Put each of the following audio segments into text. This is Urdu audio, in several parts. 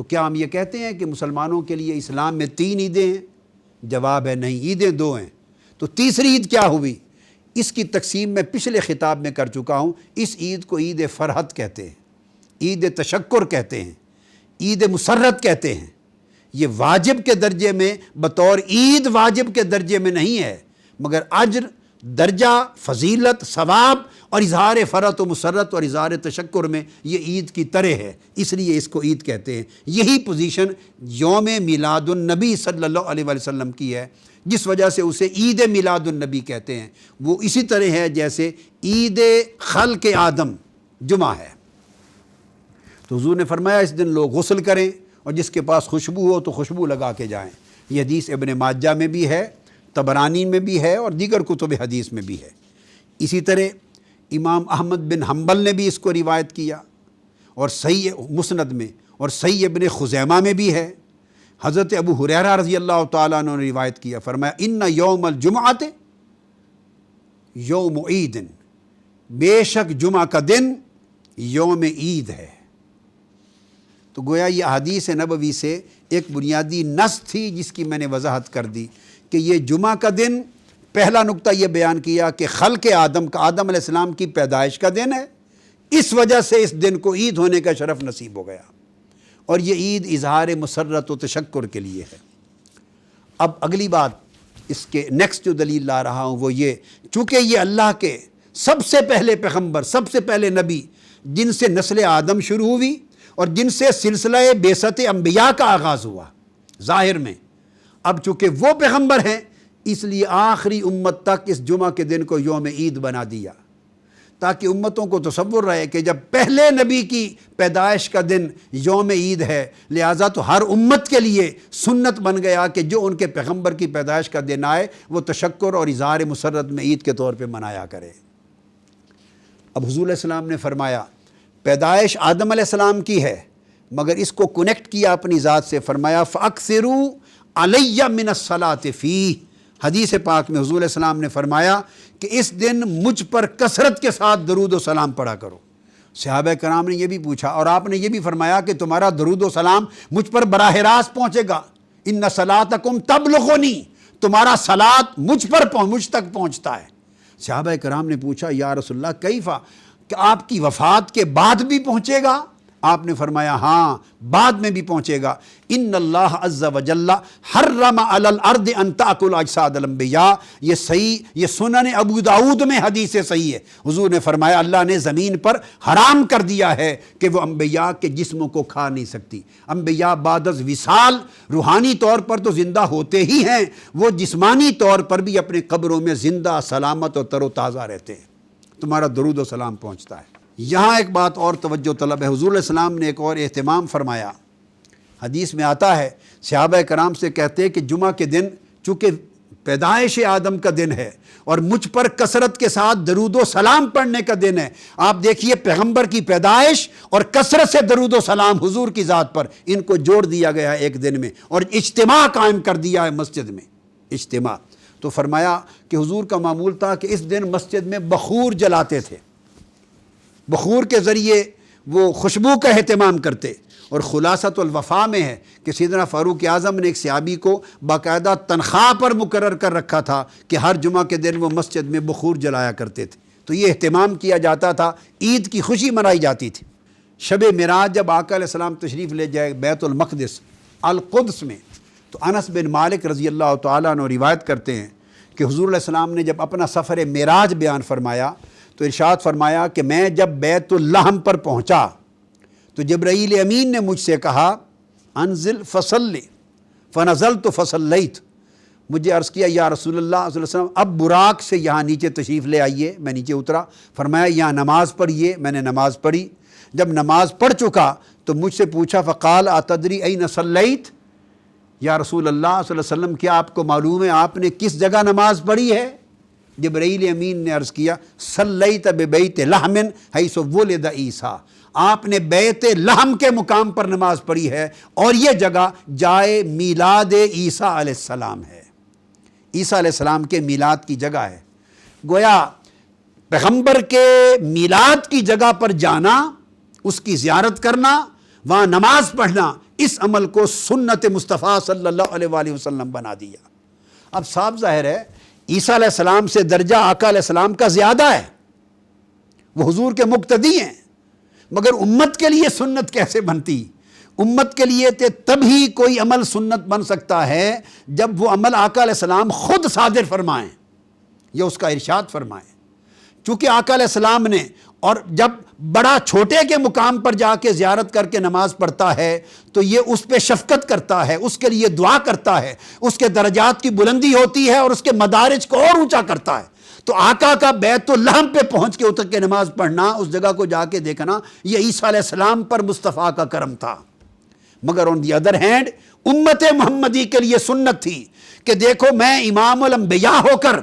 تو کیا ہم یہ کہتے ہیں کہ مسلمانوں کے لیے اسلام میں 3 عیدیں ہیں؟ جواب ہے نہیں، عیدیں 2 ہیں۔ تو تیسری عید کیا ہوئی؟ اس کی تقسیم میں پچھلے خطاب میں کر چکا ہوں۔ اس عید کو عید فرحت کہتے ہیں، عید تشکر کہتے ہیں، عید مسرت کہتے ہیں۔ یہ واجب کے درجے میں، بطور عید واجب کے درجے میں نہیں ہے، مگر اجر، درجہ، فضیلت، ثواب اور اظہار فرحت و مسرت اور اظہار تشکر میں یہ عید کی طرح ہے، اس لیے اس کو عید کہتے ہیں۔ یہی پوزیشن یوم میلاد النبی صلی اللہ علیہ وسلم کی ہے، جس وجہ سے اسے عید میلاد النبی کہتے ہیں۔ وہ اسی طرح ہے جیسے عید خلق آدم جمعہ ہے۔ تو حضور نے فرمایا اس دن لوگ غسل کریں اور جس کے پاس خوشبو ہو تو خوشبو لگا کے جائیں۔ یہ حدیث ابن ماجہ میں بھی ہے، طبرانی میں بھی ہے اور دیگر کتب حدیث میں بھی ہے۔ اسی طرح امام احمد بن حنبل نے بھی اس کو روایت کیا، اور صحیح مسند میں اور صحیح ابن خزیمہ میں بھی ہے۔ حضرت ابو ہریرہ رضی اللہ تعالیٰ عنہ نے روایت کیا، فرمایا ان یوم الجمعۃ یوم عید، بے شک جمعہ کا دن یوم عید ہے۔ تو گویا یہ احادیث نبوی سے ایک بنیادی نص تھی جس کی میں نے وضاحت کر دی کہ یہ جمعہ کا دن، پہلا نقطہ یہ بیان کیا کہ خلق آدم کا، آدم علیہ السلام کی پیدائش کا دن ہے، اس وجہ سے اس دن کو عید ہونے کا شرف نصیب ہو گیا، اور یہ عید اظہار مسرت و تشکر کے لیے ہے۔ اب اگلی بات، اس کے نیکسٹ جو دلیل لا رہا ہوں وہ یہ، چونکہ یہ اللہ کے سب سے پہلے پیغمبر، سب سے پہلے نبی، جن سے نسل آدم شروع ہوئی اور جن سے سلسلہ بعثت انبیاء کا آغاز ہوا ظاہر میں، اب چونکہ وہ پیغمبر ہیں اس لیے آخری امت تک اس جمعہ کے دن کو یوم عید بنا دیا، تاکہ امتوں کو تصور رہے کہ جب پہلے نبی کی پیدائش کا دن یوم عید ہے، لہٰذا تو ہر امت کے لیے سنت بن گیا کہ جو ان کے پیغمبر کی پیدائش کا دن آئے وہ تشکر اور اظہار مسرت میں عید کے طور پہ منایا کرے۔ اب حضور علیہ السلام نے فرمایا پیدائش آدم علیہ السلام کی ہے، مگر اس کو کنیکٹ کیا اپنی ذات سے، فرمایا فَأَكْثِرُوا عَلَيَّ مِنَ الصَّلَاةِ فِيهِ۔ حدیث پاک میں حضور علیہ السلام نے فرمایا کہ اس دن مجھ پر کثرت کے ساتھ درود و سلام پڑھا کرو۔ صحابہ کرام نے یہ بھی پوچھا، اور آپ نے یہ بھی فرمایا کہ تمہارا درود و سلام مجھ پر براہ راست پہنچے گا، ان صلاتکم تبلغنی، تمہارا صلات مجھ تک پہنچتا ہے۔ صحابہ کرام نے پوچھا یا رسول اللہ کیفا، کہ آپ کی وفات کے بعد بھی پہنچے گا؟ آپ نے فرمایا ہاں، بعد میں بھی پہنچے گا۔ ان اللہ عز وجل حرم علی الارض ان تاکل اجساد الانبیاء، یہ سنن ابو داؤد میں حدیث صحیح ہے۔ حضور نے فرمایا اللہ نے زمین پر حرام کر دیا ہے کہ وہ انبیاء کے جسموں کو کھا نہیں سکتی۔ انبیاء بعد از وصال روحانی طور پر تو زندہ ہوتے ہی ہیں، وہ جسمانی طور پر بھی اپنے قبروں میں زندہ، سلامت اور تر و تازہ رہتے ہیں۔ تمہارا درود و سلام پہنچتا ہے۔ یہاں ایک بات اور توجہ طلب ہے، حضور علیہ السلام نے ایک اور اہتمام فرمایا۔ حدیث میں آتا ہے، صحابہ کرام سے کہتے ہیں کہ جمعہ کے دن چونکہ پیدائش آدم کا دن ہے اور مجھ پر کثرت کے ساتھ درود و سلام پڑھنے کا دن ہے، آپ دیکھیے پیغمبر کی پیدائش اور کثرت سے درود و سلام حضور کی ذات پر، ان کو جوڑ دیا گیا ہے ایک دن میں، اور اجتماع قائم کر دیا ہے مسجد میں، اجتماع۔ تو فرمایا کہ حضور کا معمول تھا کہ اس دن مسجد میں بخور جلاتے تھے، بخور کے ذریعے وہ خوشبو کا اہتمام کرتے، اور خلاصۃ الوفا میں ہے کہ سیدنا فاروق اعظم نے ایک صحابی کو باقاعدہ تنخواہ پر مقرر کر رکھا تھا کہ ہر جمعہ کے دن وہ مسجد میں بخور جلایا کرتے تھے۔ تو یہ اہتمام کیا جاتا تھا، عید کی خوشی منائی جاتی تھی۔ شب معراج جب آقا علیہ السلام تشریف لے جائے بیت المقدس القدس میں، تو انس بن مالک رضی اللہ تعالیٰ عنہ روایت کرتے ہیں کہ حضور علیہ السلام نے جب اپنا سفر معراج بیان فرمایا تو ارشاد فرمایا کہ میں جب بیت اللحم پر پہنچا تو جبرائیل امین نے مجھ سے کہا انزل فصلی، فنزلت فصلیت۔ مجھے عرض کیا یا رسول اللہ صلی اللہ علیہ وسلم اب براق سے یہاں نیچے تشریف لے آئیے، میں نیچے اترا، فرمایا یہاں نماز پڑھیے، میں نے نماز پڑھی۔ جب نماز پڑھ چکا تو مجھ سے پوچھا فقال اتدری این صلیت، یا رسول اللہ صلی اللہ علیہ وسلم کیا آپ کو معلوم ہے آپ نے کس جگہ نماز پڑھی ہے؟ جبرائیل امین نے عرض کیا صلیت ببیت لحم حیث ولد عیسیٰ، آپ نے بیت لحم کے مقام پر نماز پڑھی ہے، اور یہ جگہ جائے میلاد عیسیٰ علیہ السلام ہے، عیسیٰ علیہ السلام کے میلاد کی جگہ ہے۔ گویا پیغمبر کے میلاد کی جگہ پر جانا، اس کی زیارت کرنا، وہاں نماز پڑھنا، اس عمل کو سنت مصطفیٰ صلی اللہ علیہ وآلہ وسلم بنا دیا۔ اب صاف ظاہر ہے عیسیٰ علیہ السلام سے درجہ آقا علیہ السلام کا زیادہ ہے، وہ حضور کے مقتدی ہیں، مگر امت کے لیے سنت کیسے بنتی؟ امت کے لیے تبھی کوئی عمل سنت بن سکتا ہے جب وہ عمل آقا علیہ السلام خود صادر فرمائیں یا اس کا ارشاد فرمائیں۔ چونکہ آقا علیہ السلام نے، اور جب بڑا چھوٹے کے مقام پر جا کے زیارت کر کے نماز پڑھتا ہے تو یہ اس پہ شفقت کرتا ہے، اس کے لیے دعا کرتا ہے، اس کے درجات کی بلندی ہوتی ہے اور اس کے مدارج کو اور اونچا کرتا ہے۔ تو آقا کا بیت اللحم پہ پہنچ کے اتر کے نماز پڑھنا، اس جگہ کو جا کے دیکھنا، یہ عیسیٰ علیہ السلام پر مصطفیٰ کا کرم تھا۔ مگر on the other hand امت محمدی کے لیے سنت تھی کہ دیکھو میں امام الانبیاء ہو کر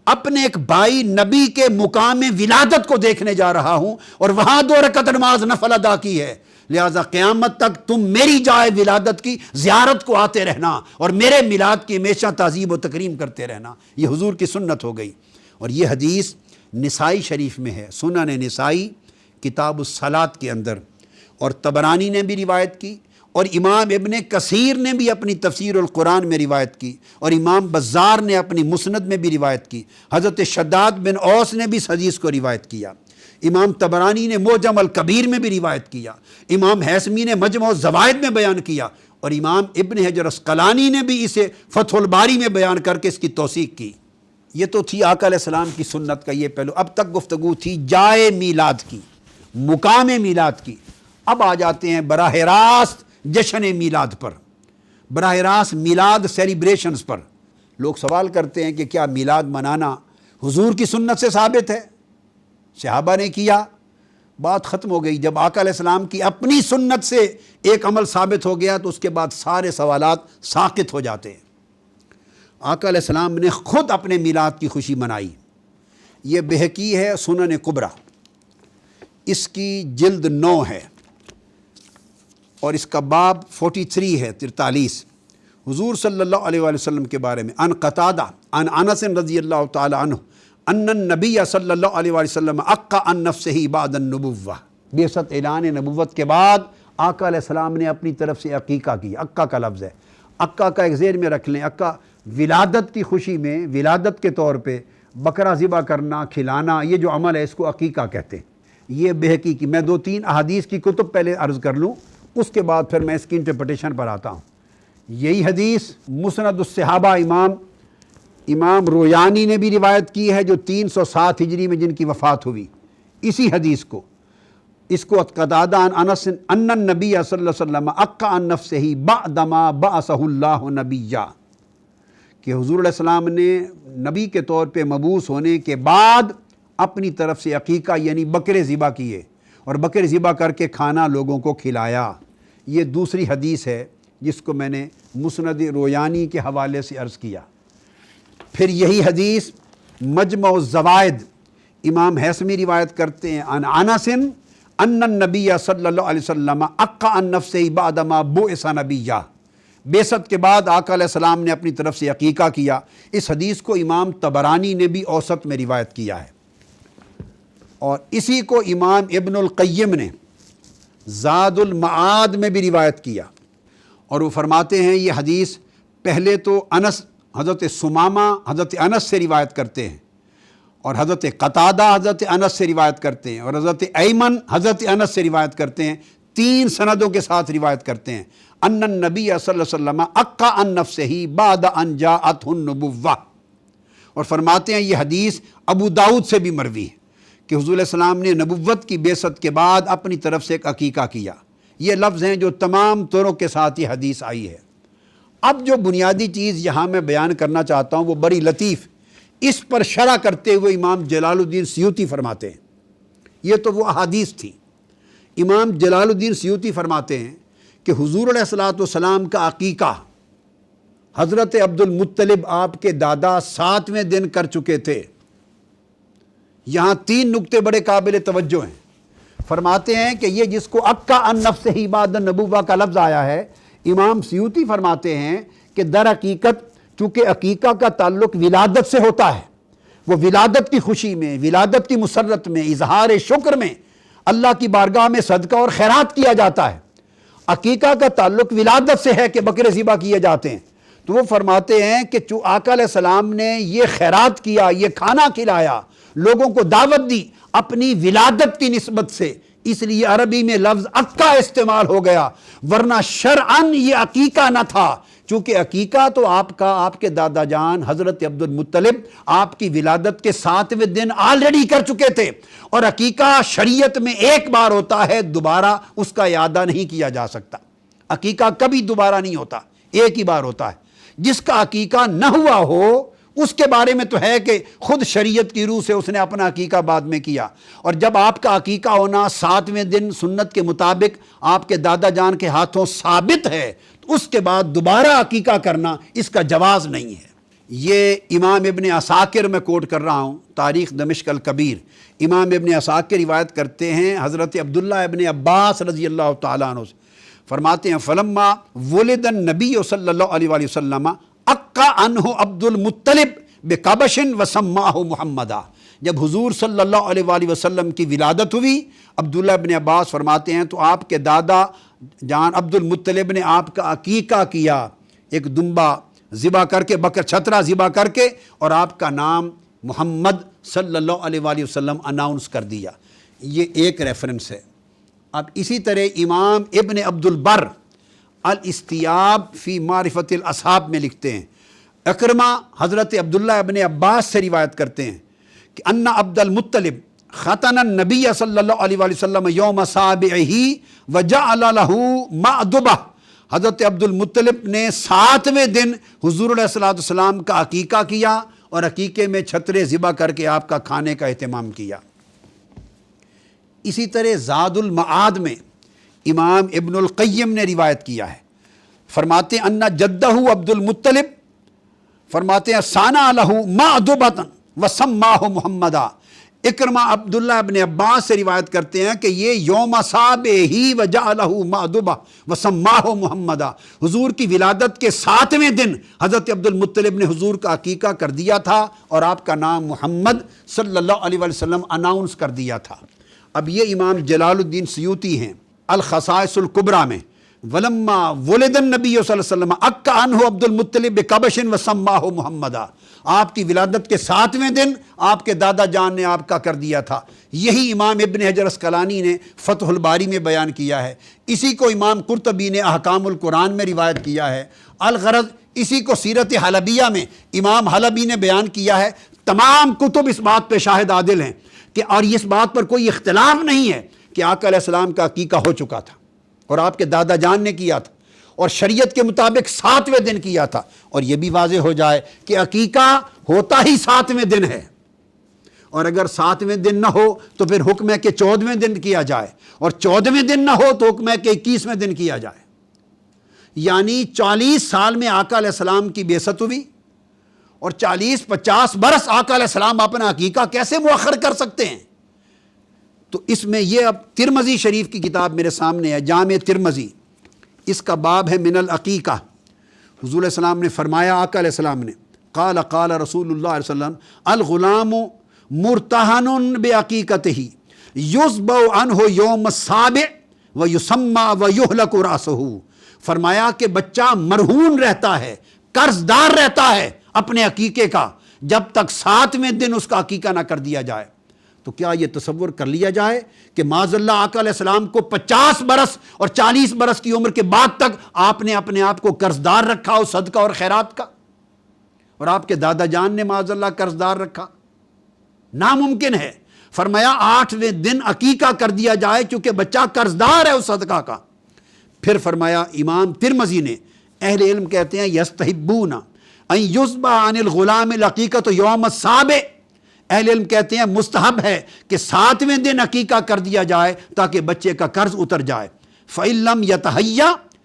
اپنے ایک بھائی نبی کے مقام ولادت کو دیکھنے جا رہا ہوں اور وہاں 2 رکعت نماز نفل ادا کی ہے، لہٰذا قیامت تک تم میری جائے ولادت کی زیارت کو آتے رہنا اور میرے میلاد کی ہمیشہ تعظیم و تکریم کرتے رہنا۔ یہ حضور کی سنت ہو گئی۔ اور یہ حدیث نسائی شریف میں ہے، سنن نسائی کتاب الصلاۃ کے اندر، اور طبرانی نے بھی روایت کی، اور امام ابن کثیر نے بھی اپنی تفسیر القرآن میں روایت کی، اور امام بزار نے اپنی مسند میں بھی روایت کی، حضرت شداد بن اوس نے بھی اس حدیث کو روایت کیا، امام طبرانی نے معجم الکبیر میں بھی روایت کیا، امام حیثمی نے مجمع الزوائد میں بیان کیا، اور امام ابن حجر عسقلانی نے بھی اسے فتح الباری میں بیان کر کے اس کی توثیق کی۔ یہ تو تھی آقا علیہ السلام کی سنت کا یہ پہلو۔ اب تک گفتگو تھی جائے میلاد کی، مقام میلاد کی۔ اب آ جاتے ہیں براہ راست جشن میلاد پر، براہ راست میلاد سیلیبریشنز پر۔ لوگ سوال کرتے ہیں کہ کیا میلاد منانا حضور کی سنت سے ثابت ہے؟ صحابہ نے کیا، بات ختم ہو گئی۔ جب آقا علیہ السلام کی اپنی سنت سے ایک عمل ثابت ہو گیا تو اس کے بعد سارے سوالات ساقط ہو جاتے ہیں۔ آقا علیہ السلام نے خود اپنے میلاد کی خوشی منائی۔ یہ بہقی ہے سنن کبریٰ، اس کی جلد 9 ہے اور اس کا باب 43 ہے، 43۔ حضور صلی اللہ علیہ وآلہ وسلم کے بارے میں ان قتادہ ان انس رضی اللہ تعالی عنہ ان النبی صلی اللہ علیہ وآلہ وسلم عقّ عن نفسہ بعد النبوہ، بعثت اعلان نبوت کے بعد آقا علیہ السلام نے اپنی طرف سے عقیقہ کیا۔ عقّہ کا لفظ ہے، عقّہ کا ایک ذیل میں رکھ لیں، عقّہ ولادت کی خوشی میں، ولادت کے طور پہ بکرا ذبح کرنا، کھلانا، یہ جو عمل ہے اس کو عقیقہ کہتے ہیں۔ یہ بہقی کی، میں 2-3 احادیث کی کتب پہلے عرض کر لوں، اس کے بعد پھر میں اس کی انٹرپریٹیشن پر آتا ہوں۔ یہی حدیث مسند الصحابہ امام رویانی نے بھی روایت کی ہے، جو 307 ہجری میں جن کی وفات ہوئی۔ اسی حدیث کو، اس کو قتادہ عن انس ان النبی صلی اللہ علیہ وسلم عقّ عن نفسہ بعد ما بعثہ اللہ نبیا، کہ حضور علیہ السلام نے نبی کے طور پہ مبعوث ہونے کے بعد اپنی طرف سے عقیقہ یعنی بکرے ذبح کیے اور بکرے ذبح کر کے کھانا لوگوں کو کھلایا۔ یہ دوسری حدیث ہے جس کو میں نے مسند رویانی کے حوالے سے عرض کیا۔ پھر یہی حدیث مجمع الزوائد امام حیثمی روایت کرتے ہیں عن انس ان النبی صلی اللہ علیہ وسلم عقّ عن نفسہ بعد ما بعث نبیا، بعثت کے بعد آقا علیہ السلام نے اپنی طرف سے عقیقہ کیا۔ اس حدیث کو امام طبرانی نے بھی اوسط میں روایت کیا ہے، اور اسی کو امام ابن القیم نے زاد المعاد میں بھی روایت کیا، اور وہ فرماتے ہیں یہ حدیث پہلے تو انس حضرت ثمامہ حضرت انس سے روایت کرتے ہیں، اور حضرت قتادہ حضرت انس سے روایت کرتے ہیں، اور حضرت ایمن حضرت انس سے روایت کرتے ہیں، 3 سندوں کے ساتھ روایت کرتے ہیں۔ ان النبی صلی اللہ علیہ وسلم عقّ عن نفسہ بعد ان جاءتہ النبوہ، اور فرماتے ہیں یہ حدیث ابو داؤد سے بھی مروی ہے کہ حضور علیہ السلام نے نبوت کی بعثت کے بعد اپنی طرف سے ایک عقیقہ کیا۔ یہ لفظ ہیں جو تمام طرق کے ساتھ یہ حدیث آئی ہے۔ اب جو بنیادی چیز یہاں میں بیان کرنا چاہتا ہوں وہ بڑی لطیف، اس پر شرح کرتے ہوئے امام جلال الدین سیوطی فرماتے ہیں، یہ تو وہ احادیث تھی۔ امام جلال الدین سیوطی فرماتے ہیں کہ حضور علیہ السلام کا عقیقہ حضرت عبد المطلب آپ کے دادا 7ویں دن کر چکے تھے۔ یہاں 3 نکتے بڑے قابل توجہ ہیں۔ فرماتے ہیں کہ یہ جس کو عقّ عن نفسہ بعد النبوہ کا لفظ آیا ہے، امام سیوطی فرماتے ہیں کہ در حقیقت چونکہ عقیقہ کا تعلق ولادت سے ہوتا ہے، وہ ولادت کی خوشی میں، ولادت کی مسرت میں، اظہار شکر میں اللہ کی بارگاہ میں صدقہ اور خیرات کیا جاتا ہے۔ عقیقہ کا تعلق ولادت سے ہے کہ بکرے ذبح کیے جاتے ہیں، تو وہ فرماتے ہیں کہ جو آقا علیہ السلام نے یہ خیرات کیا، یہ کھانا کھلایا، لوگوں کو دعوت دی اپنی ولادت کی نسبت سے، اس لیے عربی میں لفظ عقہ استعمال ہو گیا، ورنہ شرعاً یہ عقیقہ نہ تھا، چونکہ عقیقہ تو آپ کے دادا جان حضرت عبد المطلب آپ کی ولادت کے 7ویں دن آلریڈی کر چکے تھے، اور عقیقہ شریعت میں ایک بار ہوتا ہے، دوبارہ اس کا اعادہ نہیں کیا جا سکتا۔ عقیقہ کبھی دوبارہ نہیں ہوتا، ایک ہی بار ہوتا ہے۔ جس کا عقیقہ نہ ہوا ہو اس کے بارے میں تو ہے کہ خود شریعت کی روح سے اس نے اپنا عقیقہ بعد میں کیا، اور جب آپ کا عقیقہ ہونا 7ویں دن سنت کے مطابق آپ کے دادا جان کے ہاتھوں ثابت ہے، تو اس کے بعد دوبارہ عقیقہ کرنا اس کا جواز نہیں ہے۔ یہ امام ابن عساکر میں کوٹ کر رہا ہوں، تاریخ دمشق الکبیر، امام ابن عساکر روایت کرتے ہیں حضرت عبداللہ ابن عباس رضی اللہ تعالیٰ عنہ سے، فرماتے ہیں فلما ولد النبی صلی اللہ علیہ وآلہ وسلم عقّ عنہ عبد المطلب بقبش وسماہ محمدا، جب حضور صلی اللہ علیہ وآلہ وسلم کی ولادت ہوئی، عبداللہ ابن عباس فرماتے ہیں تو آپ کے دادا جان عبد المطلب نے آپ کا عقیقہ کیا، ایک دمبا ذبح کر کے، بکر چھترا ذبح کر کے، اور آپ کا نام محمد صلی اللہ علیہ وآلہ وسلم اناؤنس کر دیا۔ یہ ایک ریفرنس ہے۔ اب اسی طرح امام ابن عبد البر الاستیاب فی معرفت الاصحاب میں لکھتے ہیں، اکرمہ حضرت عبداللہ ابن عباس سے روایت کرتے ہیں کہ ان عبد المطلب ختن النبی صلی اللہ علیہ وآلہ وسلم یوم سابعہ وجعل له مأدبہ، حضرت عبد المطلب نے 7ویں دن حضور علیہ السلام کا عقیقہ کیا، اور عقیقے میں چھترے ذبح کر کے آپ کا کھانے کا اہتمام کیا۔ اسی طرح زاد المعاد میں امام ابن القیم نے روایت کیا ہے، فرماتے ہیں ان جدہ عبد المطلب، فرماتے ہیں سانا لہ مأدبۃ وسماہ محمدا۔ اکرمہ عبداللہ ابن عباس سے روایت کرتے ہیں کہ یہ یوم سابعہ وجعلہ مأدبہ وسماہ محمدا، حضور کی ولادت کے 7ویں دن حضرت عبد المطلب نے حضور کا عقیقہ کر دیا تھا، اور آپ کا نام محمد صلی اللہ علیہ وسلم اناؤنس کر دیا تھا۔ اب یہ امام جلال الدین سیوطی ہیں الخصائص الکبریٰ میں، ولما ولد النبی صلی اللہ علیہ وسلم عقّ عنہ عبد المطلب بقبش وسماہ محمدا، آپ کی ولادت کے 7ویں دن آپ کے دادا جان نے آپ کا کر دیا تھا۔ یہی امام ابن حجر اسقلانی نے فتح الباری میں بیان کیا ہے، اسی کو امام قرطبی نے احکام القرآن میں روایت کیا ہے، الغرض اسی کو سیرت حلبیہ میں امام حلبی نے بیان کیا ہے۔ تمام کتب اس بات پہ شاہد عادل ہیں کہ، اور اس بات پر کوئی اختلاف نہیں ہے کہ آقا علیہ السلام کا عقیقہ ہو چکا تھا، اور آپ کے دادا جان نے کیا تھا، اور شریعت کے مطابق 7ویں دن کیا تھا۔ اور یہ بھی واضح ہو جائے کہ عقیقہ ہوتا ہی 7ویں دن ہے، اور اگر 7ویں دن نہ ہو تو پھر حکم ہے کہ 14ویں دن کیا جائے، اور 14ویں دن نہ ہو تو حکم ہے کہ 21ویں دن کیا جائے۔ یعنی 40 سال میں آقا علیہ السلام کی بعثت ہوئی، اور 40-50 برس آقا علیہ السلام اپنا عقیقہ کیسے مؤخر کر سکتے ہیں؟ تو اس میں یہ، اب ترمذی شریف کی کتاب میرے سامنے ہے، جامع ترمذی، اس کا باب ہے من العقیقہ۔ حضور علیہ السلام نے فرمایا، آقا علیہ السلام نے، قال قال رسول اللہ علیہ وسلم الغلام مرتہن بعقیقتہ یذبح عنہ یوم السابع ویسمى ویہلک رأسہ، فرمایا کہ بچہ مرہون رہتا ہے، قرض دار رہتا ہے اپنے عقیقے کا، جب تک 7ویں دن اس کا عقیقہ نہ کر دیا جائے۔ تو کیا یہ تصور کر لیا جائے کہ معاذ اللہ آقا علیہ السلام کو 50 برس اور 40 برس کی عمر کے بعد تک آپ نے اپنے آپ کو قرض دار رکھا ہو صدقہ اور خیرات کا، اور آپ کے دادا جان نے معاذ اللہ قرض دار رکھا؟ ناممکن ہے۔ فرمایا 8ویں دن عقیقہ کر دیا جائے چونکہ بچہ قرض دار ہے اس صدقہ کا۔ پھر فرمایا امام ترمذی نے، اہل علم کہتے ہیں یستحبون ان یذبح عن الغلام العقیقۃ یوم السابع، اہل علم کہتے ہیں مستحب ہے کہ 7ویں دن عقیقہ کر دیا جائے تاکہ بچے کا قرض اتر جائے۔ فَإِن لَمْ يَتَحَيَّ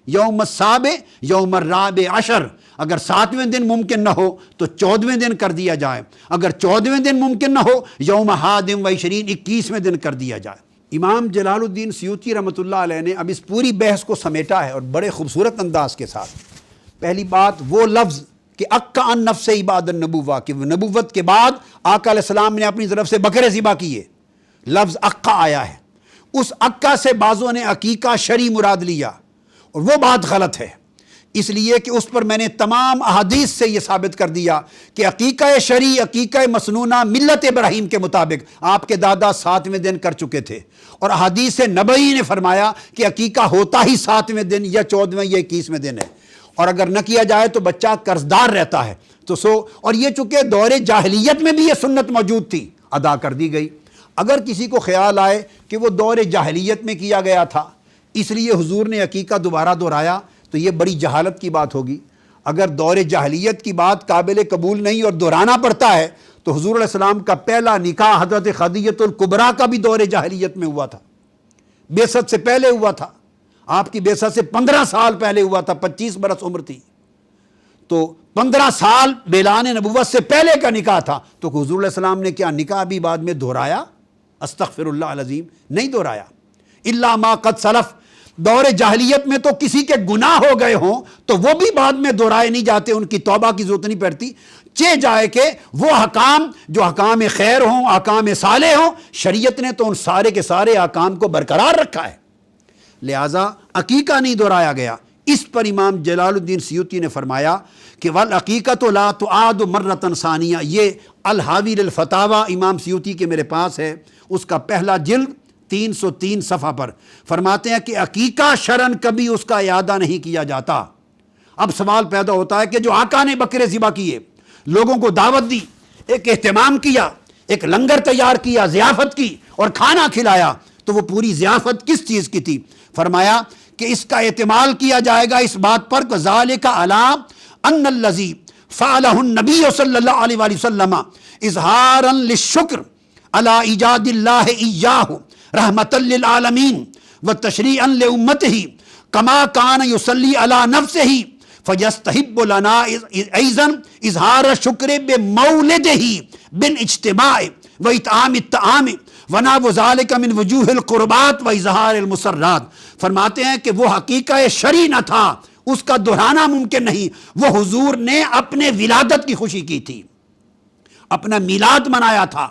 یوم السابع یوم الرابع عشر، اگر 7ویں دن ممکن نہ ہو تو 14ویں دن کر دیا جائے، اگر 14ویں دن ممکن نہ ہو یوم حادم و 21ویں دن کر دیا جائے۔ امام جلال الدین سیوطی رحمۃ اللہ علیہ نے اب اس پوری بحث کو سمیٹا ہے، اور بڑے خوبصورت انداز کے ساتھ۔ پہلی بات وہ لفظ کہ عقّ عن نفس بعد النبوہ، کہ نبوت کے بعد آقا علیہ السلام نے اپنی طرف سے بکرے ذبح کیے، لفظ عقّ آیا ہے۔ اس عقّہ سے بعضوں نے عقیقہ شرعی مراد لیا، اور وہ بات غلط ہے، اس لیے کہ اس پر میں نے تمام احادیث سے یہ ثابت کر دیا کہ عقیقہ شرعی، عقیقہ مسنونہ ملت ابراہیم کے مطابق آپ کے دادا 7ویں دن کر چکے تھے، اور احادیث نبوی نے فرمایا کہ عقیقہ ہوتا ہی 7ویں دن یا 14ویں یا 21ویں دن ہے، اور اگر نہ کیا جائے تو بچہ قرضدار رہتا ہے۔ تو اور یہ چونکہ دور جاہلیت میں بھی یہ سنت موجود تھی، ادا کر دی گئی۔ اگر کسی کو خیال آئے کہ وہ دور جاہلیت میں کیا گیا تھا اس لیے حضور نے عقیقہ دوبارہ دہرایا تو یہ بڑی جہالت کی بات ہوگی۔ اگر دور جاہلیت کی بات قابل قبول نہیں اور دہرانا پڑتا ہے تو حضور علیہ السلام کا پہلا نکاح حضرت خدیجہ الکبریٰ کا بھی دور جاہلیت میں ہوا تھا، بعثت سے پہلے ہوا تھا، آپ کی بعثت سے 15 سال پہلے ہوا تھا، 25 برس عمر تھی، تو 15 سال اعلان نبوت سے پہلے کا نکاح تھا، تو حضور علیہ السلام نے کیا نکاح بھی بعد میں دہرایا؟ استغفر اللہ العظیم، نہیں دہرایا۔ الا ما قد سلف، دور جاہلیت میں تو کسی کے گناہ ہو گئے ہوں تو وہ بھی بعد میں دہرائے نہیں جاتے، ان کی توبہ کی ضرورت نہیں پڑتی، چہ جائے کہ وہ احکام جو احکام خیر ہوں، احکام صالح ہوں، شریعت نے تو ان سارے کے سارے احکام کو برقرار رکھا ہے، لہٰذا عقیقہ نہیں دہرایا گیا۔ اس پر امام جلال الدین سیوطی نے فرمایا کہ والعقیقۃ لا تعاد مرۃ ثانیہ، یہ الحاوی للفتاوی امام سیوطی کے میرے پاس ہے، اس کا پہلا جلد 303 صفحہ پر فرماتے ہیں کہ عقیقہ شرعاً کبھی اس کا اعادہ نہیں کیا جاتا۔ اب سوال پیدا ہوتا ہے کہ جو آقا نے بکرے ذبح کیے، لوگوں کو دعوت دی، ایک اہتمام کیا، ایک لنگر تیار کیا، ضیافت کی اور کھانا کھلایا، تو وہ پوری ضیافت کس چیز کی تھی؟ فرمایا کہ اس کا احتمال کیا جائے گا اس بات پر کہ ذالک علی ان الذی فعلہ النبی صلی اللہ علیہ وآلہ وسلم اظہارا للشکر علی ایجاد اللہ ایاہ رحمۃ للعالمین وتشریعا لامتہ کما کان یصلی علی نفسہ فیستحب لنا ایضا اظہار شکر بمولدہ بالاجتماع واطعام الطعام ونحو ذلک من وجوہ القربات و اظہار المسرات۔ فرماتے ہیں کہ وہ حقیقہ شرعی نہ تھا، اس کا دہرانا ممکن نہیں، وہ حضور نے اپنے ولادت کی خوشی کی تھی، اپنا میلاد منایا تھا،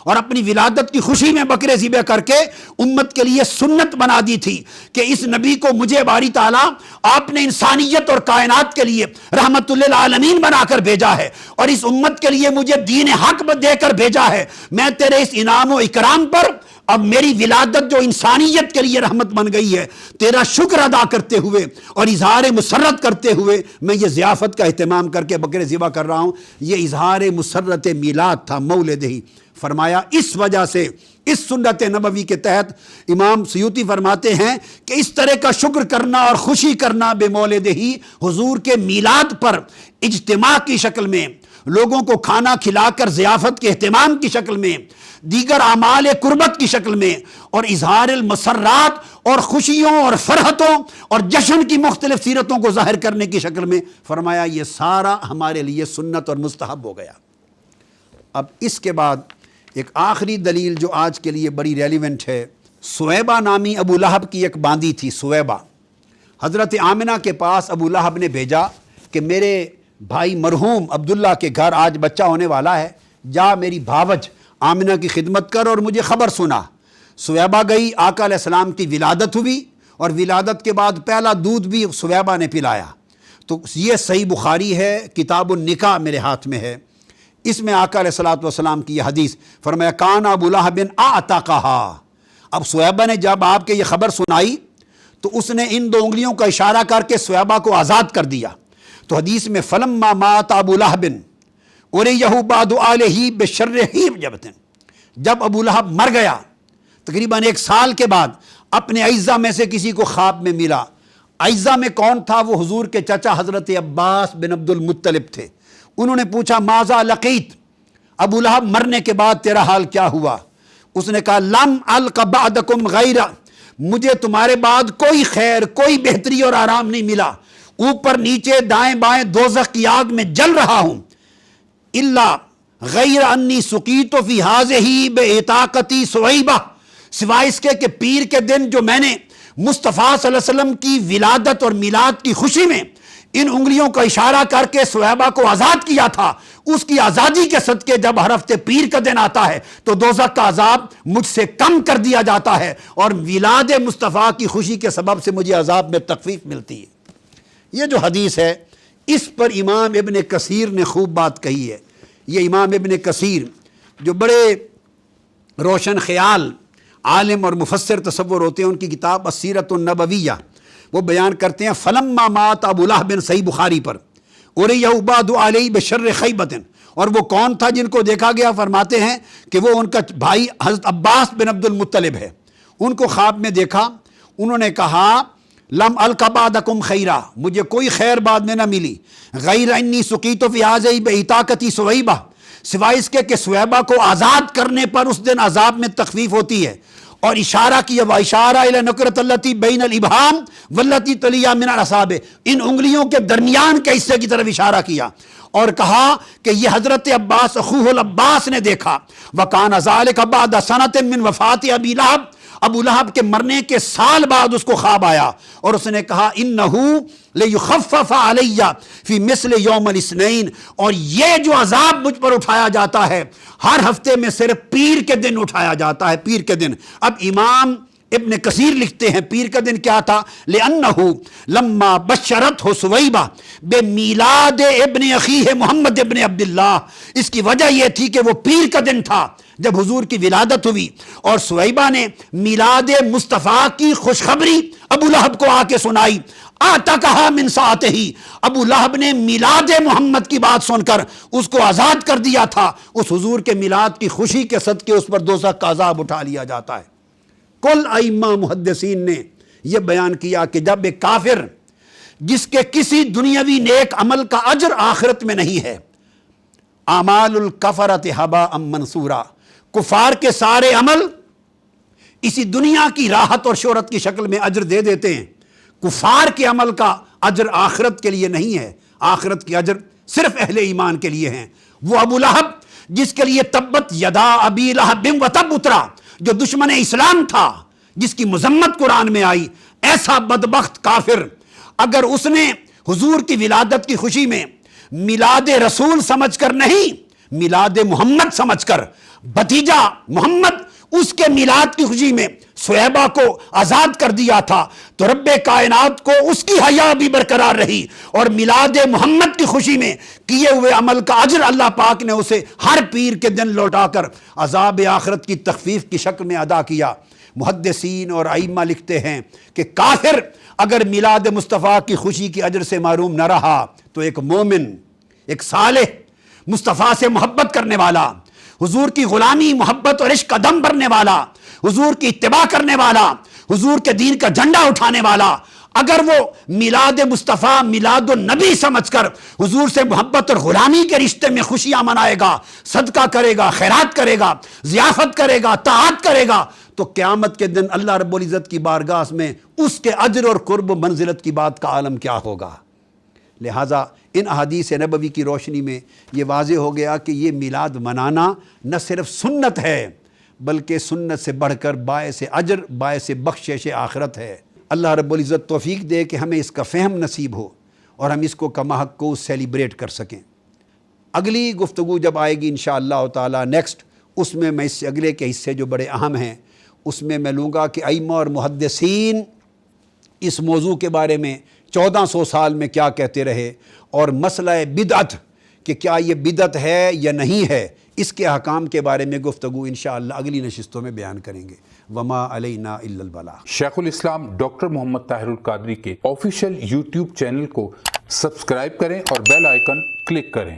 اور اپنی ولادت کی خوشی میں بکرے ذبح کر کے امت کے لیے سنت بنا دی تھی کہ اس نبی کو مجھے باری تعالیٰ آپ نے انسانیت اور کائنات کے لیے رحمت للعالمین بنا کر بھیجا ہے، اور اس امت کے لیے مجھے دین حق دے کر بھیجا ہے، میں تیرے اس انعام و اکرام پر اب میری ولادت جو انسانیت کے لیے رحمت بن گئی ہے، تیرا شکر ادا کرتے ہوئے اور اظہار مسرت کرتے ہوئے میں یہ ضیافت کا اہتمام کر کے بکرے ذبح کر رہا ہوں۔ یہ اظہار مسرت میلاد تھا، مولد ہی۔ فرمایا اس وجہ سے اس سنت نبوی کے تحت امام سیوطی فرماتے ہیں کہ اس طرح کا شکر کرنا اور خوشی کرنا بے مولد ہی، حضور کے میلاد پر اجتماع کی شکل میں، لوگوں کو کھانا کھلا کر ضیافت کے اہتمام کی شکل میں، دیگر اعمال قربت کی شکل میں، اور اظہار المسرات اور خوشیوں اور فرحتوں اور جشن کی مختلف سیرتوں کو ظاہر کرنے کی شکل میں، فرمایا یہ سارا ہمارے لیے سنت اور مستحب ہو گیا۔ اب اس کے بعد ایک آخری دلیل جو آج کے لیے بڑی ریلیونٹ ہے، سویبہ نامی ابو لہب کی ایک باندی تھی، سویبہ۔ حضرت آمنہ کے پاس ابو لہب نے بھیجا کہ میرے بھائی مرحوم عبداللہ کے گھر آج بچہ ہونے والا ہے، جا میری بھاوج آمنہ کی خدمت کر اور مجھے خبر سنا۔ سویبہ گئی، آقا علیہ السلام کی ولادت ہوئی، اور ولادت کے بعد پہلا دودھ بھی سویبہ نے پلایا۔ تو یہ صحیح بخاری ہے، کتاب النکاح میرے ہاتھ میں ہے، اس میں آقا علیہ الصلوۃ والسلام کی یہ حدیث، فرمایا کان ابو لہب اعتقہا۔ اب سویبہ نے جب آپ کے یہ خبر سنائی تو اس نے ان 2 انگلیوں کا اشارہ کر کے سویبہ کو آزاد کر دیا۔ تو حدیث میں فلما مات ابو لہب اریہ بعد آلہ بشر حیبۃ، جب ابو لہب مر گیا تقریباً 1 سال کے بعد اپنے اعزہ میں سے کسی کو خواب میں ملا۔ اعزہ میں کون تھا؟ وہ حضور کے چچا حضرت عباس بن عبد المطلب تھے۔ انہوں نے پوچھا ماذا لقیت، ابو لہب مرنے کے بعد تیرا حال کیا ہوا؟ اس نے کہا لم الق بعدکم غیر، مجھے تمہارے بعد کوئی خیر، کوئی بہتری اور آرام نہیں ملا، اوپر نیچے دائیں بائیں دوزخ کی آگ میں جل رہا ہوں، الا غیر انی سقیت فی ہذہ بعتاقتی سویبہ، سوائے اس کے کہ پیر کے دن جو میں نے مصطفیٰ صلی اللہ علیہ وسلم کی ولادت اور میلاد کی خوشی میں ان انگلیوں کا اشارہ کر کے صہیبہ کو آزاد کیا تھا، اس کی آزادی کے صدقے جب ہر ہفتے پیر کا دن آتا ہے تو دوزخ کا عذاب مجھ سے کم کر دیا جاتا ہے، اور میلاد مصطفیٰ کی خوشی کے سبب سے مجھے عذاب میں تخفیف ملتی ہے۔ یہ جو حدیث ہے اس پر امام ابن کثیر نے خوب بات کہی ہے۔ یہ امام ابن کثیر جو بڑے روشن خیال عالم اور مفسر تصور ہوتے ہیں، ان کی کتاب السیرۃ النبویہ، وہ بیان کرتے ہیں فلما مات ابو لہب بن صحیح بخاری پر اریہ بعد علیہ بشر خیبۃ، اور وہ کون تھا جن کو دیکھا گیا؟ فرماتے ہیں کہ وہ ان کا بھائی حضرت عباس بن عبد المطلب ہے۔ ان کو خواب میں دیکھا، انہوں نے کہا لم الق بعدکم خیرا، مجھے کوئی خیر بعد میں نہ ملی، غیر انی سقیت فی ھذہ بعتاقۃ صہیبہ، سوائے اس کے کہ صہیبہ کو آزاد کرنے پر اس دن عذاب میں تخفیف ہوتی ہے، اور اشارہ کیا واشارہ الی نقرۃ التی بین الابہام والتی تلیہ من الاصابع، ان انگلیوں کے درمیان کے حصے کی طرف اشارہ کیا اور کہا کہ یہ حضرت عباس اخوہ العباس نے دیکھا۔ وکان ذلک بعد سنۃ من وفات ابی لہب، ابو لہب کے مرنے کے سال بعد اس کو خواب آیا اور اس نے کہا انہ لیخفف علی فی مثل یوم الاثنین، اور یہ جو عذاب مجھ پر اٹھایا جاتا ہے ہر ہفتے میں صرف پیر کے دن اٹھایا جاتا ہے، پیر کے دن۔ اب امام ابن کثیر لکھتے ہیں پیر کا دن کیا تھا؟ لِأَنَّهُ لَمَّا بَشَّرَتْهُ سُوَیبَةٌ بِمِیلاد ابن اخیہ محمد ابن عبداللہ، اس کی وجہ یہ تھی کہ وہ پیر کا دن تھا جب حضور کی ولادت ہوئی، اور سویبہ نے میلاد مصطفیٰ کی خوشخبری ابو لہب کو آ کے سنائی۔ آتَقَہَا مِن سَاعَتِهِ، ابو لہب نے میلاد محمد کی بات سن کر اس کو آزاد کر دیا تھا، اس حضور کے میلاد کی خوشی کے صدقے اس پر دوزخ کا عذاب اٹھا لیا جاتا ہے۔ کل ائمہ محدثین نے یہ بیان کیا کہ جب ایک کافر جس کے کسی دنیاوی نیک عمل کا اجر آخرت میں نہیں ہے، اعمال الکفرۃ ھباء منثورا، کفار کے سارے عمل اسی دنیا کی راحت اور شہرت کی شکل میں اجر دے دیتے ہیں، کفار کے عمل کا اجر آخرت کے لیے نہیں ہے، آخرت کی اجر صرف اہل ایمان کے لیے ہیں۔ وہ ابو لہب جس کے لیے تبت یدا ابی لہب وتب اترا، جو دشمن اسلام تھا، جس کی مذمت قرآن میں آئی، ایسا بدبخت کافر اگر اس نے حضور کی ولادت کی خوشی میں میلاد رسول سمجھ کر نہیں، میلاد محمد سمجھ کر، بھتیجا محمد اس کے میلاد کی خوشی میں صہیبہ کو آزاد کر دیا تھا، تو رب کائنات کو اس کی حیا بھی برقرار رہی، اور میلاد محمد کی خوشی میں کیے ہوئے عمل کا اجر اللہ پاک نے اسے ہر پیر کے دن لوٹا کر عذاب آخرت کی تخفیف کی شکل میں ادا کیا۔ محدثین اور ائمہ لکھتے ہیں کہ کافر اگر میلاد مصطفیٰ کی خوشی کی اجر سے محروم نہ رہا تو ایک مومن، ایک صالح، مصطفیٰ سے محبت کرنے والا، حضور کی غلامی، محبت اور عشق کا دم بھرنے والا، حضور کی اتباع کرنے والا، حضور کے دین کا جھنڈا اٹھانے والا، اگر وہ میلاد مصطفیٰ میلاد النبی سمجھ کر حضور سے محبت اور غلامی کے رشتے میں خوشیاں منائے گا، صدقہ کرے گا، خیرات کرے گا، ضیافت کرے گا، طاعت کرے گا، تو قیامت کے دن اللہ رب العزت کی بارگاہ میں اس کے اجر اور قرب و منزلت کی بات کا عالم کیا ہوگا۔ لہٰذا ان احادیث نبوی کی روشنی میں یہ واضح ہو گیا کہ یہ میلاد منانا نہ صرف سنت ہے بلکہ سنت سے بڑھ کر باعث اجر، باعث بخشش آخرت ہے۔ اللہ رب العزت توفیق دے کہ ہمیں اس کا فہم نصیب ہو اور ہم اس کو کما حق کو سیلیبریٹ کر سکیں۔ اگلی گفتگو جب آئے گی انشاءاللہ تعالی نیکسٹ، اس میں اس سے اگلے کے حصے جو بڑے اہم ہیں اس میں میں لوں گا کہ ائمہ اور محدثین اس موضوع کے بارے میں 1400 سال میں کیا کہتے رہے، اور مسئلہ بدعت کہ کیا یہ بدعت ہے یا نہیں ہے، اس کے احکام کے بارے میں گفتگو انشاءاللہ اگلی نشستوں میں بیان کریں گے۔ وما علینا الا البلاغ۔ شیخ الاسلام ڈاکٹر محمد طاہر القادری کے آفیشیل یوٹیوب چینل کو سبسکرائب کریں اور بیل آئیکن کلک کریں۔